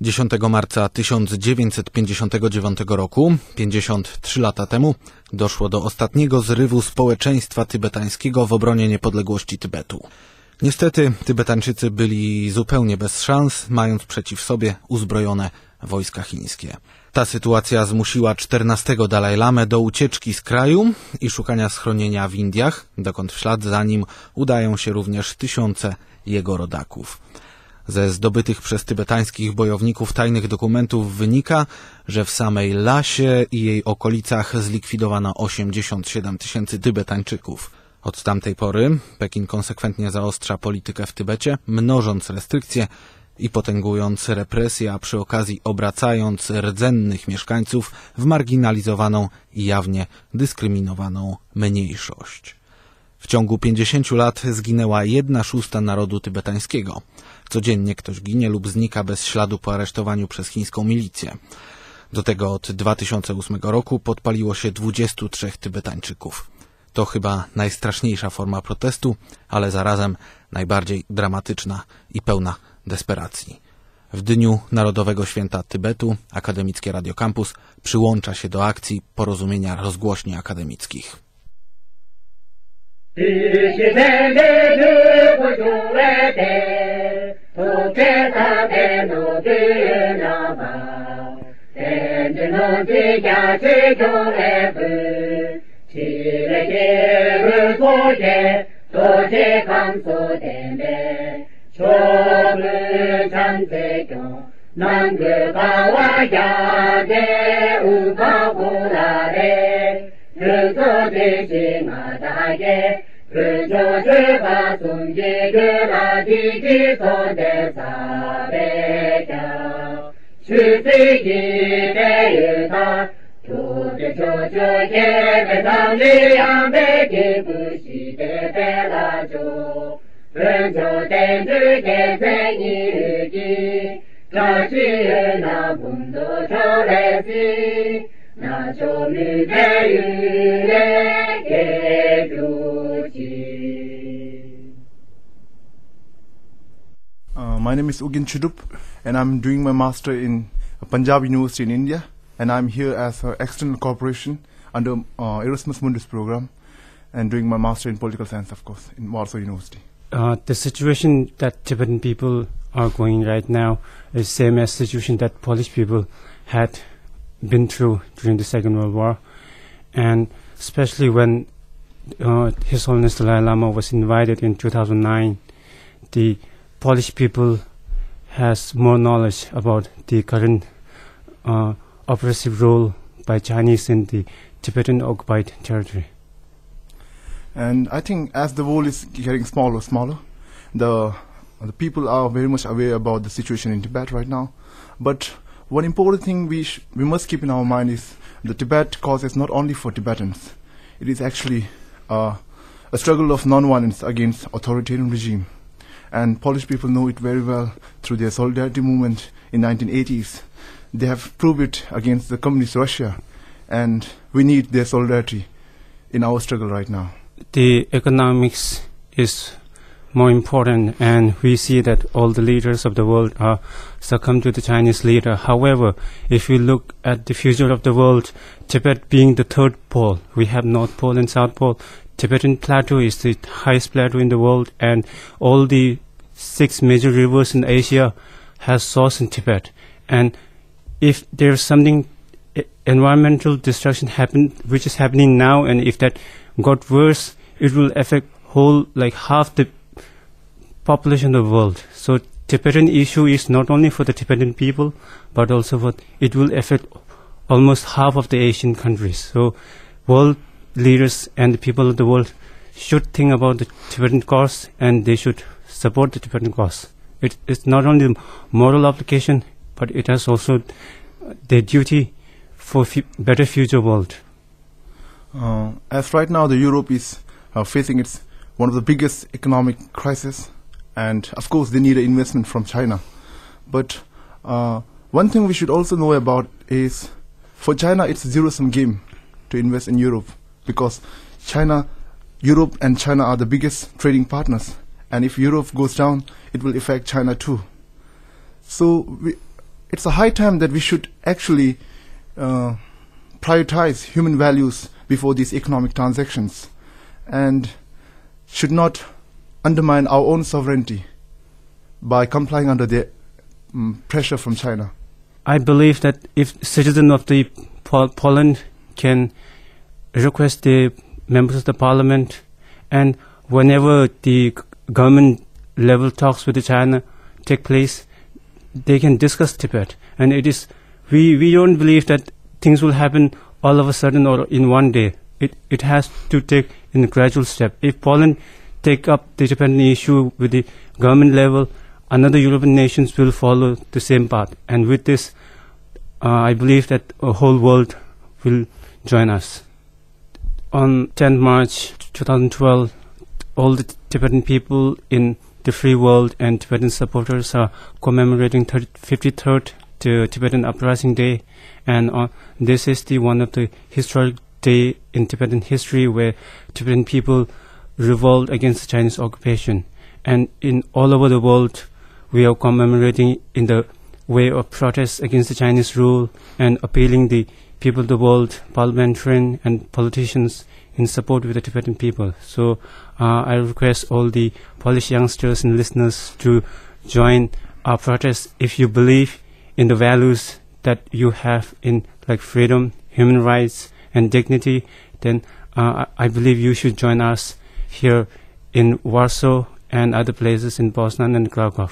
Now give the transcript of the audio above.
10 marca 1959 roku, 53 lata temu, doszło do ostatniego zrywu społeczeństwa tybetańskiego w obronie niepodległości Tybetu. Niestety Tybetańczycy byli zupełnie bez szans, mając przeciw sobie uzbrojone wojska chińskie. Ta sytuacja zmusiła 14 Dalajlamę do ucieczki z kraju i szukania schronienia w Indiach, dokąd w ślad za nim udają się również tysiące jego rodaków. Ze zdobytych przez tybetańskich bojowników tajnych dokumentów wynika, że w samej Lasie i jej okolicach zlikwidowano 87 tysięcy Tybetańczyków. Od tamtej pory Pekin konsekwentnie zaostrza politykę w Tybecie, mnożąc restrykcje i potęgując represje, a przy okazji obracając rdzennych mieszkańców w marginalizowaną i jawnie dyskryminowaną mniejszość. W ciągu 50 lat zginęła 1/6 narodu tybetańskiego. Codziennie ktoś ginie lub znika bez śladu po aresztowaniu przez chińską milicję. Do tego od 2008 roku podpaliło się 23 Tybetańczyków. To chyba najstraszniejsza forma protestu, ale zarazem najbardziej dramatyczna i pełna desperacji. W dniu Narodowego Święta Tybetu Akademickie Radio Campus przyłącza się do akcji porozumienia rozgłośni akademickich. My name is Chudup, and I'm doing my master in Punjab University in India, and I'm here as an external corporation under Erasmus Mundus program, and doing my master in political science, of course, in Warsaw University. The situation that Tibetan people are going right now is same as situation that Polish people had been through during the Second World War, and especially when His Holiness Dalai Lama was invited in 2009, the Polish people has more knowledge about the current oppressive rule by Chinese in the Tibetan occupied territory. And I think as the world is getting smaller, the people are very much aware about the situation in Tibet right now. But one important thing we must keep in our mind is the Tibet cause is not only for Tibetans. It is actually a struggle of non-violence against authoritarian regime. And Polish people know it very well through their solidarity movement in 1980s. They have proved it against the communist Russia, and we need their solidarity in our struggle right now. The economics is more important, and we see that all the leaders of the world are succumb to the Chinese leader. However, if we look at the future of the world, Tibet being the third pole, we have North Pole and South Pole. Tibetan Plateau is the highest plateau in the world, and all the 6 major rivers in Asia has source in Tibet. And if there's something environmental destruction which is happening now, and if that got worse, it will affect whole half the population of the world. So Tibetan issue is not only for the Tibetan people, but also it will affect almost half of the Asian countries. So world leaders and the people of the world should think about the Tibetan cause, and they should support the Tibetan cause. It's not only moral obligation, but it has also their duty for better future world. As right now the Europe is facing one of the biggest economic crisis, and of course they need an investment from China. But one thing we should also know about is, for China it's a zero-sum game to invest in Europe, because Europe and China are the biggest trading partners, and if Europe goes down, it will affect China too. So it's a high time that we should actually prioritize human values before these economic transactions, and should not undermine our own sovereignty by complying under the pressure from China. I believe that if citizens of the Poland can request the members of the parliament, and whenever the government level talks with China take place, they can discuss Tibet. And it is we don't believe that things will happen all of a sudden or in one day. It has to take in a gradual step. If Poland take up the Tibetan issue with the government level, another European nations will follow the same path. And with this, I believe that the whole world will join us. On 10 March 2012, all the Tibetan people in the free world and Tibetan supporters are commemorating 53rd Tibetan Uprising Day, and this is one of the historic day in Tibetan history where Tibetan people revolt against the Chinese occupation. And in all over the world, we are commemorating in the way of protest against the Chinese rule and appealing the people of the world, parliamentarians and politicians in support with the Tibetan people. So I request all the Polish youngsters and listeners to join our protest. If you believe in the values that you have in like freedom, human rights and dignity, then I believe you should join us here in Warsaw and other places in Poznan and Krakow.